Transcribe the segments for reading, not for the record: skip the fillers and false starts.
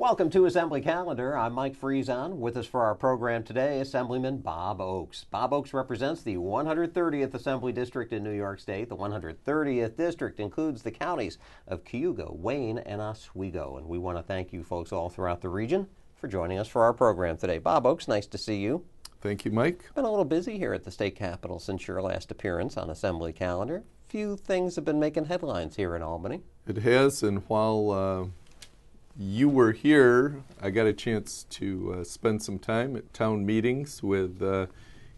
Welcome to Assembly Calendar. I'm Mike Friesen. With us for our program today, Assemblyman Bob Oaks. Bob Oaks represents the 130th Assembly District in New York State. The 130th District includes the counties of Cayuga, Wayne, and Oswego. And we want to thank you folks all throughout the region for joining us for our program today. Bob Oaks, nice to see you. Thank you, Mike. Been a little busy here at the state capitol since your last appearance on Assembly Calendar. Few things have been making headlines here in Albany. It has, and while you were here, I got a chance to spend some time at town meetings with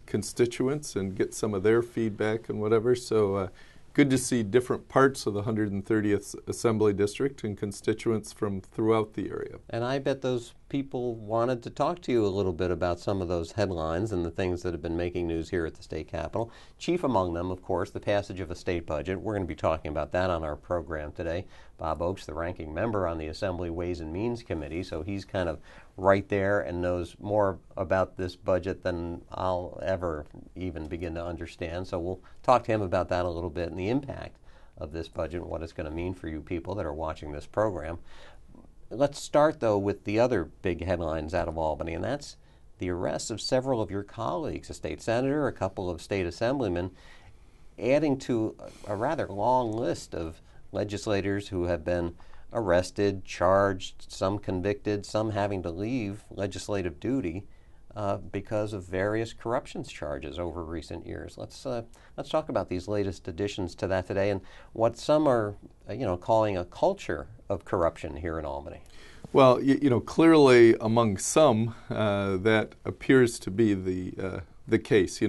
constituents and get some of their feedback and whatever. So good to see different parts of the 130th Assembly District and constituents from throughout the area. And I bet those people wanted to talk to you a little bit about some of those headlines and the things that have been making news here at the state capitol. Chief among them, of course, the passage of a state budget. We're going to be talking about that on our program today. Bob Oaks, the ranking member on the Assembly Ways and Means Committee, so he's kind of right there and knows more about this budget than I'll ever even begin to understand. So we'll talk to him about that a little bit and the impact of this budget and what it's going to mean for you people that are watching this program. Let's start, though, with the other big headlines out of Albany, and that's the arrests of several of your colleagues, a state senator, a couple of state assemblymen, adding to a rather long list of legislators who have been arrested, charged, some convicted, some having to leave legislative duty because of various corruption charges over recent years. Let's talk about these latest additions to that today and what some are, calling a culture of corruption here in Albany. Well, clearly among some that appears to be the case.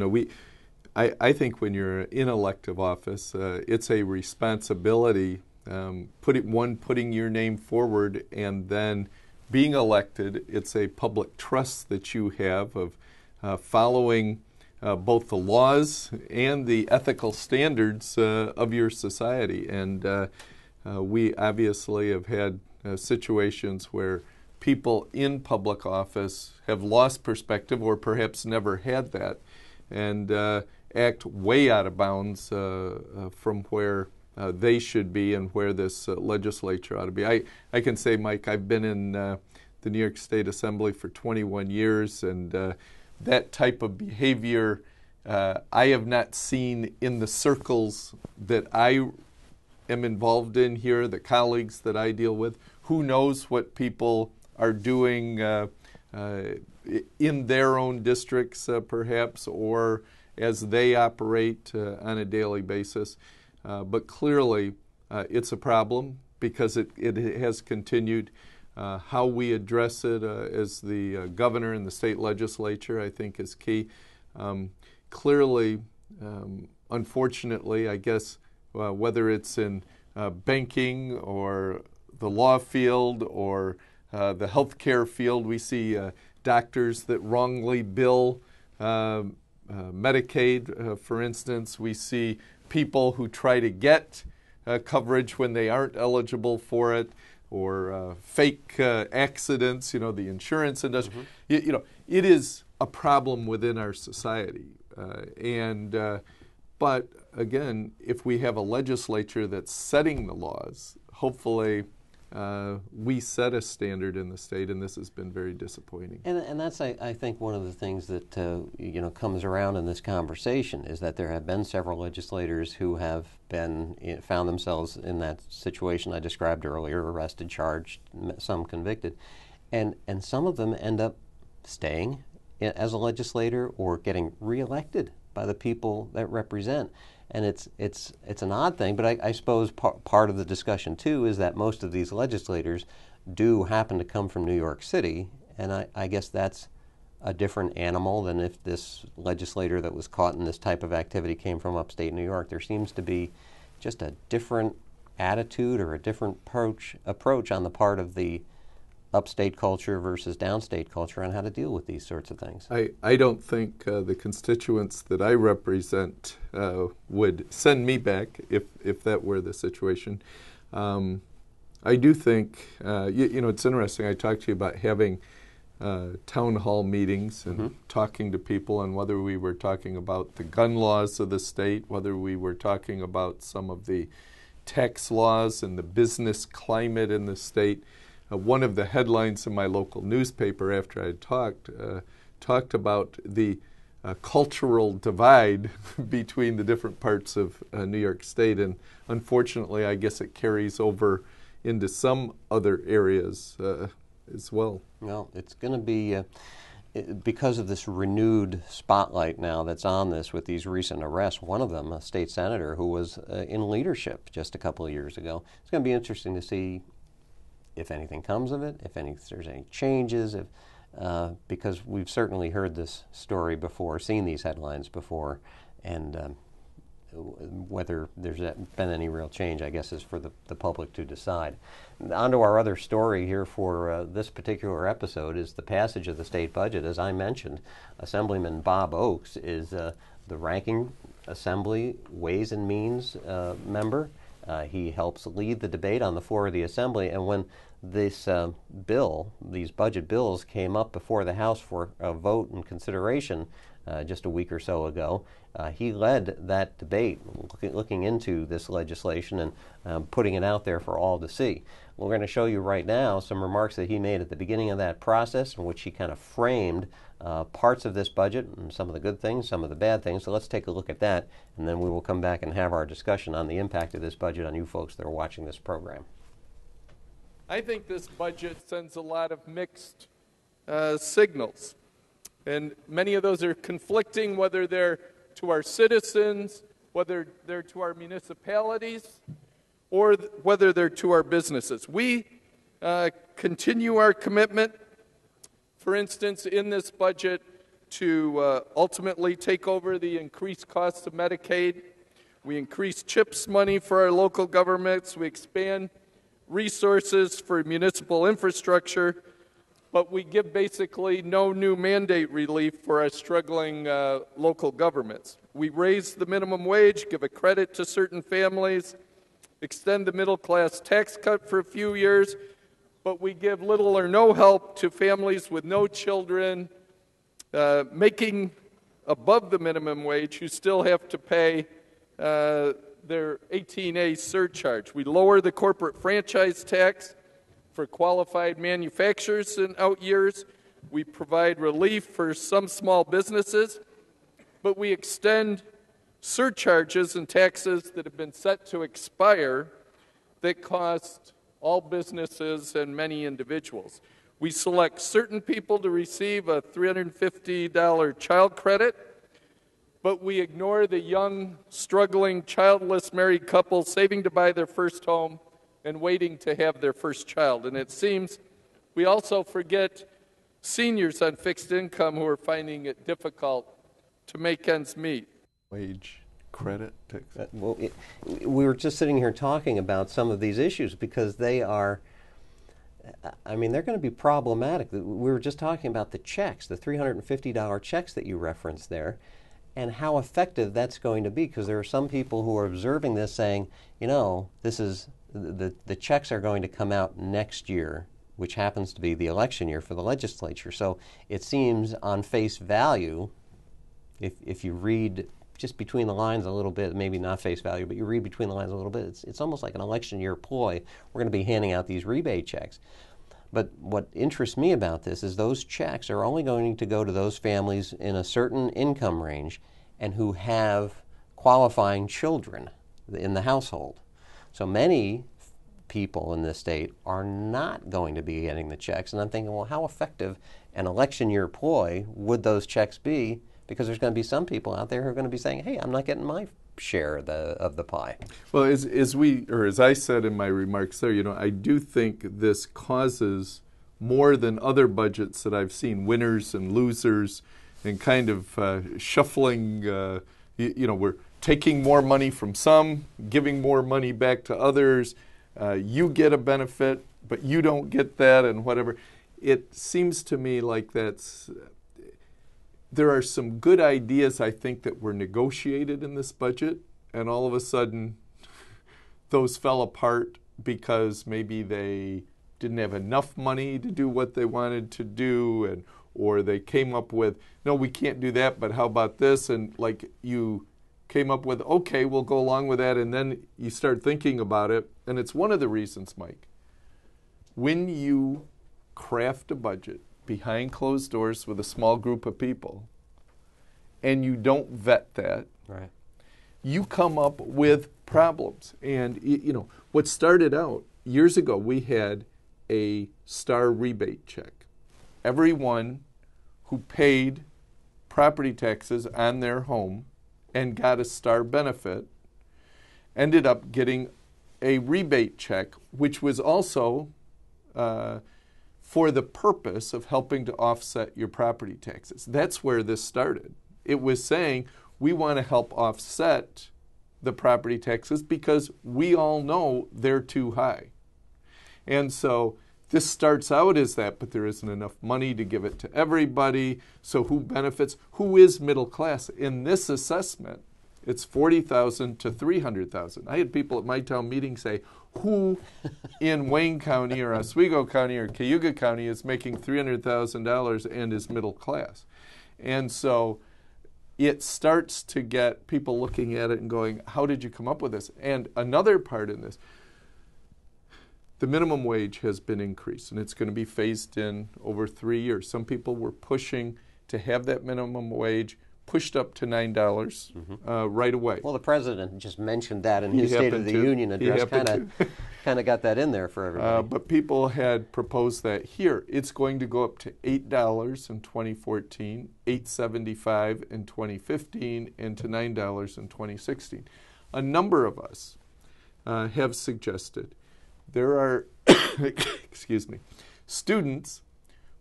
I think when you're in elective office, it's a responsibility, putting your name forward and then being elected. It's a public trust that you have of following both the laws and the ethical standards of your society. And we obviously have had situations where people in public office have lost perspective or perhaps never had that and act way out of bounds from where they should be and where this legislature ought to be. I can say, Mike, I've been in the New York State Assembly for 21 years, and that type of behavior I have not seen in the circles that I am involved in here, the colleagues that I deal with. Who knows what people are doing in their own districts, perhaps, or as they operate on a daily basis. But clearly, it's a problem because it has continued. How we address it as the governor and the state legislature, I think, is key. Clearly, unfortunately, I guess, whether it's in banking or the law field or the healthcare field, we see doctors that wrongly bill Medicaid, for instance. We see people who try to get coverage when they aren't eligible for it, or fake accidents, the insurance industry. Mm-hmm. It is a problem within our society. But again, if we have a legislature that's setting the laws, hopefully we set a standard in the state, and this has been very disappointing. And that's, I think, one of the things that comes around in this conversation is that there have been several legislators who have found themselves in that situation I described earlier, arrested, charged, some convicted, and some of them end up staying as a legislator or getting reelected by the people that represent. And it's an odd thing, but I suppose part of the discussion, too, is that most of these legislators do happen to come from New York City, and I guess that's a different animal than if this legislator that was caught in this type of activity came from upstate New York. There seems to be just a different attitude or a different approach on the part of the upstate culture versus downstate culture on how to deal with these sorts of things. I don't think the constituents that I represent would send me back if that were the situation. I do think, it's interesting. I talked to you about having town hall meetings and mm-hmm. talking to people, and whether we were talking about the gun laws of the state, whether we were talking about some of the tax laws and the business climate in the state. one of the headlines in my local newspaper after I talked about the cultural divide between the different parts of New York State, and unfortunately I guess it carries over into some other areas as well. Well, it's going to be, because of this renewed spotlight now that's on this with these recent arrests, one of them, a state senator who was in leadership just a couple of years ago. It's going to be interesting to see if anything comes of it, if there's any changes, because we've certainly heard this story before, seen these headlines before, and whether there's been any real change, I guess, is for the public to decide. On to our other story here for this particular episode is the passage of the state budget. As I mentioned, Assemblyman Bob Oaks is the ranking Assembly Ways and Means member. He helps lead the debate on the floor of the Assembly, and when this these budget bills came up before the House for a vote and consideration just a week or so ago, he led that debate, looking into this legislation and putting it out there for all to see. We're going to show you right now some remarks that he made at the beginning of that process, in which he kind of framed parts of this budget and some of the good things, some of the bad things. So let's take a look at that, and then we will come back and have our discussion on the impact of this budget on you folks that are watching this program. I think this budget sends a lot of mixed signals, and many of those are conflicting, whether they're to our citizens, whether they're to our municipalities, or whether they're to our businesses. We continue our commitment, for instance, in this budget, to ultimately take over the increased costs of Medicaid. We increase CHIPS money for our local governments. We expand resources for municipal infrastructure, but we give basically no new mandate relief for our struggling local governments. We raise the minimum wage, give a credit to certain families, extend the middle-class tax cut for a few years, but we give little or no help to families with no children making above the minimum wage who still have to pay their 18A surcharge. We lower the corporate franchise tax for qualified manufacturers in out years. We provide relief for some small businesses, but we extend surcharges and taxes that have been set to expire that cost all businesses and many individuals. We select certain people to receive a $350 child credit, but we ignore the young, struggling, childless married couple saving to buy their first home and waiting to have their first child. And it seems we also forget seniors on fixed income who are finding it difficult to make ends meet. Wage credit tax. We were just sitting here talking about some of these issues because they are, I mean, they're going to be problematic. We were just talking about the checks, the $350 checks that you referenced there, and how effective that's going to be, because there are some people who are observing this saying, you know, this is the checks are going to come out next year, which happens to be the election year for the legislature. So it seems on face value, if you read just between the lines a little bit, maybe not face value, but you read between the lines a little bit, it's almost like an election year ploy. We're going to be handing out these rebate checks. But what interests me about this is those checks are only going to go to those families in a certain income range and who have qualifying children in the household. So many people in this state are not going to be getting the checks. And I'm thinking, well, how effective an election year ploy would those checks be? Because there's going to be some people out there who are going to be saying, hey, I'm not getting my share of the pie. Well, as I said in my remarks there, you know, I do think this causes more than other budgets that I've seen, winners and losers, and kind of shuffling. You know, we're taking more money from some, giving more money back to others. You get a benefit, but you don't get that, and whatever. It seems to me like there are some good ideas, I think, that were negotiated in this budget, and all of a sudden those fell apart because maybe they didn't have enough money to do what they wanted to do, or they came up with, no, we can't do that, but how about this? And like you came up with, okay, we'll go along with that, and then you start thinking about it, and it's one of the reasons, Mike, when you craft a budget behind closed doors with a small group of people and you don't vet that, Right. you come up with problems. And, you know, what started out years ago, we had a star rebate check. Everyone who paid property taxes on their home and got a star benefit ended up getting a rebate check, which was also for the purpose of helping to offset your property taxes. That's where this started. It was saying we want to help offset the property taxes because we all know they're too high. And so this starts out as that, but there isn't enough money to give it to everybody. So who benefits? Who is middle class? In this assessment, it's $40,000 to $300,000. I had people at my town meeting say, who in Wayne County or Oswego County or Cayuga County is making $300,000 and is middle class? And so it starts to get people looking at it and going, how did you come up with this? And another part in this, the minimum wage has been increased, and it's going to be phased in over 3 years. Some people were pushing to have that minimum wage pushed up to $9 right away. Well, the president just mentioned that in his State of the Union address. Kind of got that in there for everybody. But people had proposed that here. It's going to go up to $8 in 2014, $8.75 in 2015, and to $9 in 2016. A number of us have suggested there are excuse me, students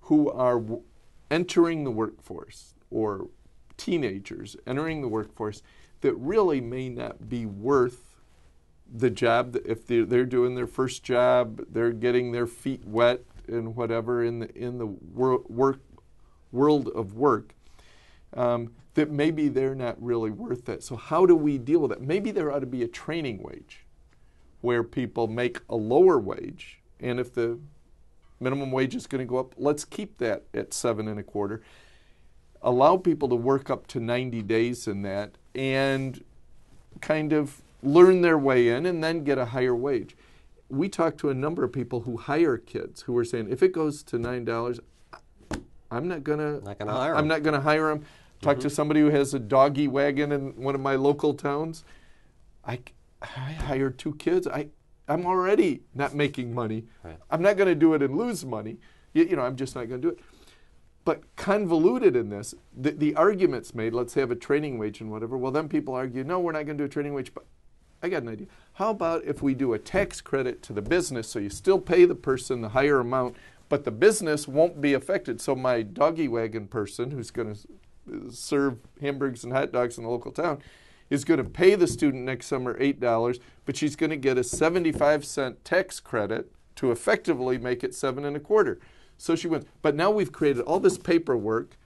who are entering the workforce or teenagers entering the workforce that really may not be worth the job. If they're doing their first job, they're getting their feet wet and whatever in the world of work, that maybe they're not really worth that. So how do we deal with that? Maybe there ought to be a training wage where people make a lower wage, and if the minimum wage is going to go up, let's keep that at 7.25. Allow people to work up to 90 days in that and kind of learn their way in and then get a higher wage. We talked to a number of people who hire kids who were saying, if it goes to $9, I'm not going to hire them. Talked to somebody who has a doggy wagon in one of my local towns. I hired 2 kids. I'm already not making money. Right. I'm not going to do it and lose money. You know, I'm just not going to do it. But convoluted in this, the arguments made, let's have a training wage and whatever, well, then people argue, no, we're not going to do a training wage. But I got an idea. How about if we do a tax credit to the business so you still pay the person the higher amount, but the business won't be affected? So my doggy wagon person who's going to serve hamburgers and hot dogs in the local town is going to pay the student next summer $8, but she's going to get a 75-cent tax credit to effectively make it 7.25. So she wins. But now we've created all this paperwork,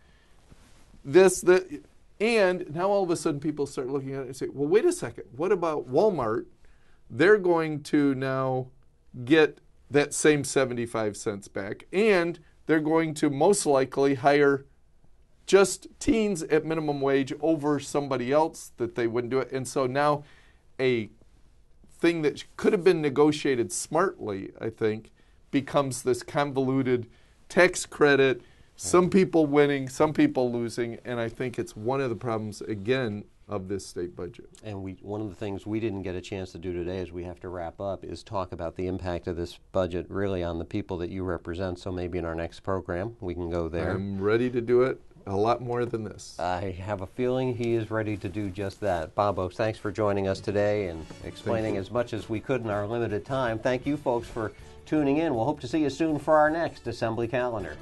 and now all of a sudden people start looking at it and say, well, wait a second. What about Walmart? They're going to now get that same 75 cents back, and they're going to most likely hire just teens at minimum wage over somebody else that they wouldn't do it. And so now a thing that could have been negotiated smartly, I think, becomes this convoluted tax credit, some people winning, some people losing, and I think it's one of the problems, again, of this state budget. And one of the things we didn't get a chance to do today as we have to wrap up is talk about the impact of this budget really on the people that you represent, so maybe in our next program we can go there. I'm ready to do it a lot more than this. I have a feeling he is ready to do just that. Bob Oaks, thanks for joining us today and explaining as much as we could in our limited time. Thank you folks for tuning in. We'll hope to see you soon for our next Assembly Calendar.